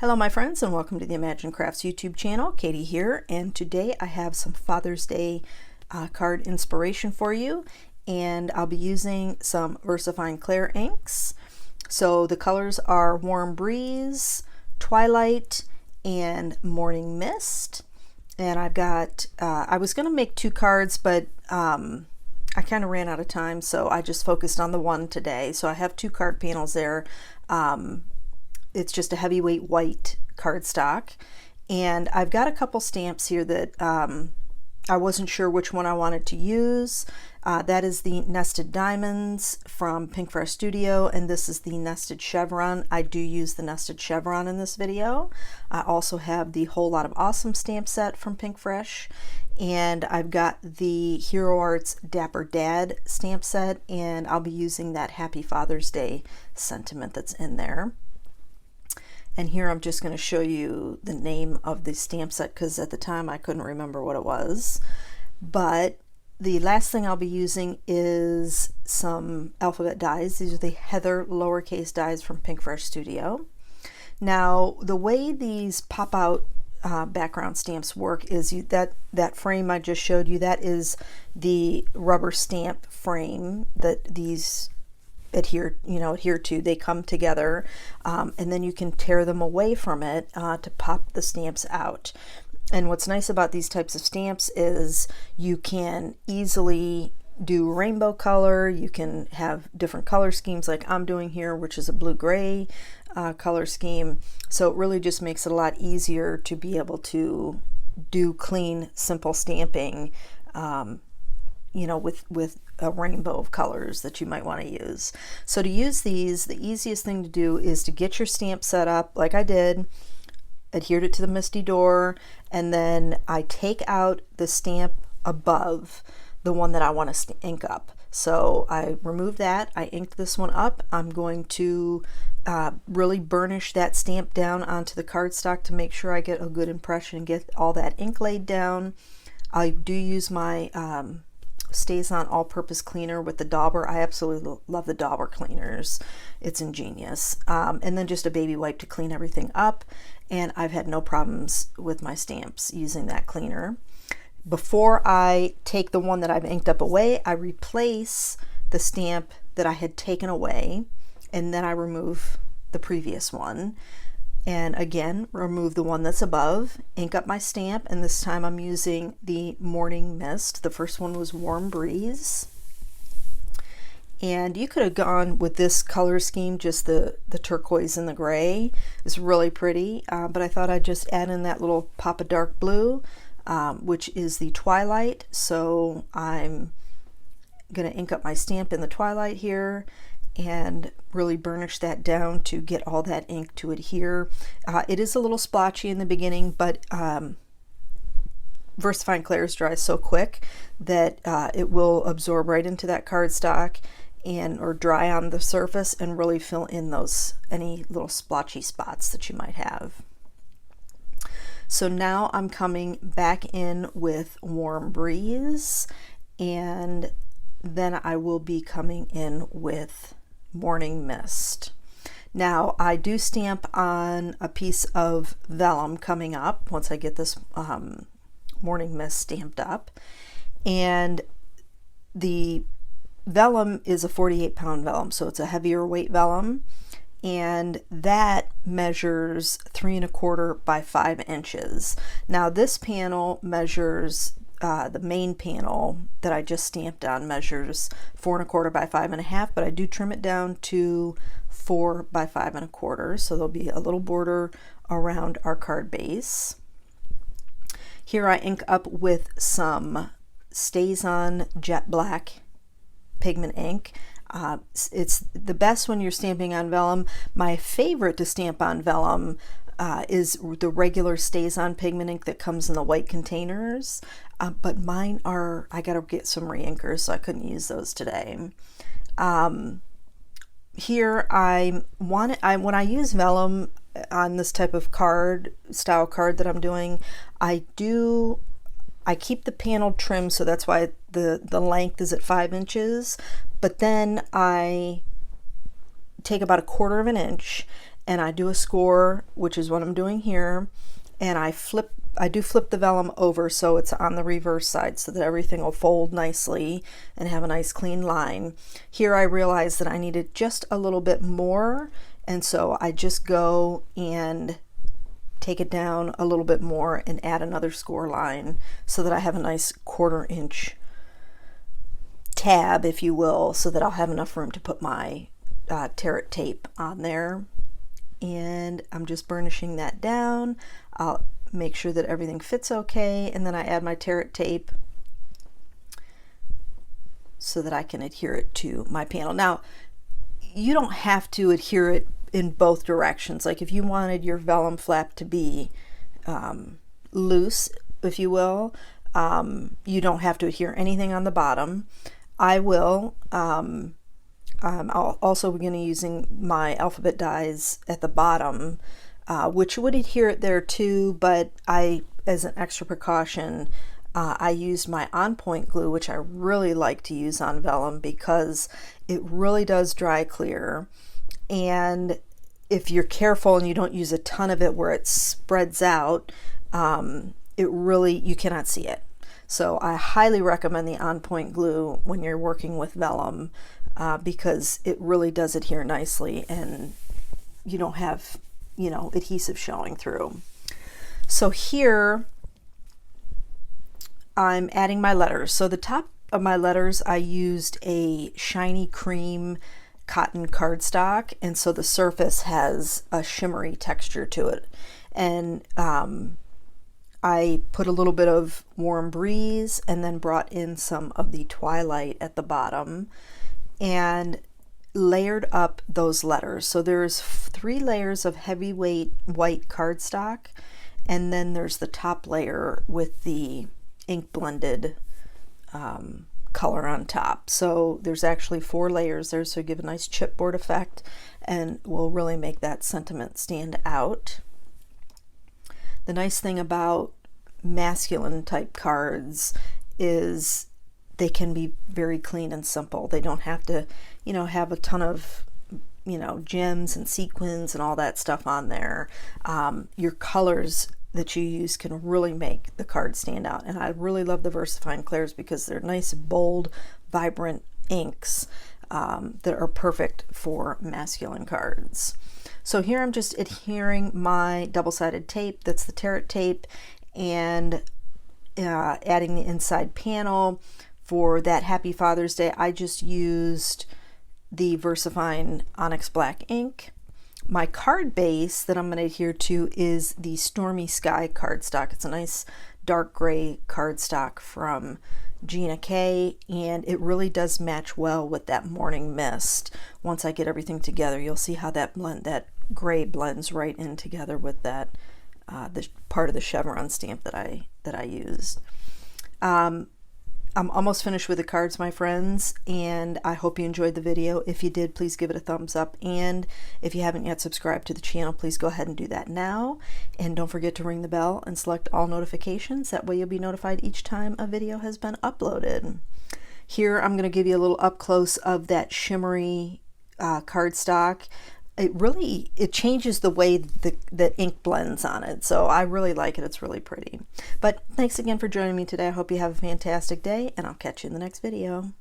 Hello my friends, and welcome to the Imagine Crafts YouTube channel. Katie here, and today I have some Father's Day card inspiration for you, and I'll be using some Versafine Clair inks. So the colors are Warm Breeze, Twilight, and Morning Mist. And I've got, I was going to make two cards, but I kind of ran out of time, so I just focused on the one today. So I have two card panels there. It's just a heavyweight white cardstock, and I've got a couple stamps here that I wasn't sure which one I wanted to use. That is the Nested Diamonds from Pink Fresh Studio, and this is the Nested Chevron. I do use the Nested Chevron in this video. I also have the Whole Lot of Awesome stamp set from Pink Fresh, and I've got the Hero Arts Dapper Dad stamp set, and I'll be using that Happy Father's Day sentiment that's in there. And here I'm just going to show you the name of the stamp set because at the time I couldn't remember what it was. But the last thing I'll be using is some alphabet dies. These are the Heather lowercase dies from Pink Fresh Studio. Now the way these pop out background stamps work is that frame I just showed you, that is the rubber stamp frame that these adhere to. They come together, and then you can tear them away from it to pop the stamps out. And what's nice about these types of stamps is you can easily do rainbow color. You can have different color schemes like I'm doing here, which is a blue-gray color scheme. So it really just makes it a lot easier to be able to do clean, simple stamping, with a rainbow of colors that you might want to use. So to use these, the easiest thing to do is to get your stamp set up like I did, adhered it to the Misty Door, and then I take out the stamp above the one that I want to ink up. So I remove that, I inked this one up. I'm going to really burnish that stamp down onto the cardstock to make sure I get a good impression and get all that ink laid down. I do use my Stays On all-purpose cleaner with the dauber. I absolutely love the dauber cleaners. It's ingenious. And then just a baby wipe to clean everything up, and I've had no problems with my stamps using that cleaner. Before I take the one that I've inked up away, I replace the stamp that I had taken away, and then I remove the previous one. And again, remove the one that's above, ink up my stamp, and this time I'm using the Morning Mist. The first one was Warm Breeze. And you could have gone with this color scheme, just the turquoise and the gray. It's really pretty, but I thought I'd just add in that little pop of dark blue, which is the Twilight. So I'm going to ink up my stamp in the Twilight here and really burnish that down to get all that ink to adhere. It is a little splotchy in the beginning, but Versafine Clairs dry so quick that it will absorb right into that cardstock or dry on the surface and really fill in any little splotchy spots that you might have. So now I'm coming back in with Warm Breeze, and then I will be coming in with Morning Mist. Now I do stamp on a piece of vellum coming up once I get this Morning Mist stamped up, and the vellum is a 48-pound vellum, so it's a heavier weight vellum, and that measures 3 1/4 by 5 inches. Now this panel measures the main panel that I just stamped on measures 4 1/4 by 5 1/2, but I do trim it down to 4 by 5 1/4, so there'll be a little border around our card base. Here I ink up with some Stays On Jet Black pigment ink. It's the best when you're stamping on vellum. My favorite to stamp on vellum is the regular Stays On pigment ink that comes in the white containers, but mine are, I gotta get some reinkers, so I couldn't use those today. Here when I use vellum on this type of style card that I'm doing, I keep the panel trimmed, so that's why the length is at 5 inches, but then I take about 1/4 of an inch and I do a score, which is what I'm doing here, and I do flip the vellum over so it's on the reverse side so that everything will fold nicely and have a nice clean line. Here I realized that I needed just a little bit more, and so I just go and take it down a little bit more and add another score line so that I have a nice 1/4 inch tab, if you will, so that I'll have enough room to put my Territ tape on there. And I'm just burnishing that down. I'll make sure that everything fits okay, and then I add my Territ tape so that I can adhere it to my panel. Now, you don't have to adhere it in both directions. Like if you wanted your vellum flap to be loose, if you will, you don't have to adhere anything on the bottom. I will. I'll also begin using my alphabet dies at the bottom, which would adhere it there too, but as an extra precaution, I used my On Point glue, which I really like to use on vellum because it really does dry clear. And if you're careful and you don't use a ton of it where it spreads out, you cannot see it. So I highly recommend the On Point glue when you're working with vellum because it really does adhere nicely and you don't have, adhesive showing through. So here I'm adding my letters. So the top of my letters, I used a shiny cream cotton cardstock, and so the surface has a shimmery texture to it. And I put a little bit of Warm Breeze and then brought in some of the Twilight at the bottom and layered up those letters. So there's 3 layers of heavyweight white cardstock, and then there's the top layer with the ink blended color on top. So there's actually 4 layers there, so give a nice chipboard effect and will really make that sentiment stand out. The nice thing about masculine type cards is they can be very clean and simple. They don't have to, have a ton of, gems and sequins and all that stuff on there. Your colors that you use can really make the card stand out. And I really love the Versafine Clairs because they're nice, bold, vibrant inks that are perfect for masculine cards. So here I'm just adhering my double-sided tape, that's the Territ tape, and adding the inside panel. For that Happy Father's Day, I just used the Versafine Onyx Black ink. My card base that I'm going to adhere to is the Stormy Sky cardstock. It's a nice dark gray cardstock from Gina K, and it really does match well with that morning mist. Once I get everything together, you'll see how that gray blends right in together with that the part of the chevron stamp that I used. I'm almost finished with the cards, my friends, and I hope you enjoyed the video. If you did, please give it a thumbs up, and if you haven't yet subscribed to the channel, please go ahead and do that now, and don't forget to ring the bell and select all notifications. That way you'll be notified each time a video has been uploaded. Here I'm going to give you a little up close of that shimmery cardstock. It changes the way the ink blends on it, so I really like it. It's really pretty. But thanks again for joining me today. I hope you have a fantastic day, and I'll catch you in the next video.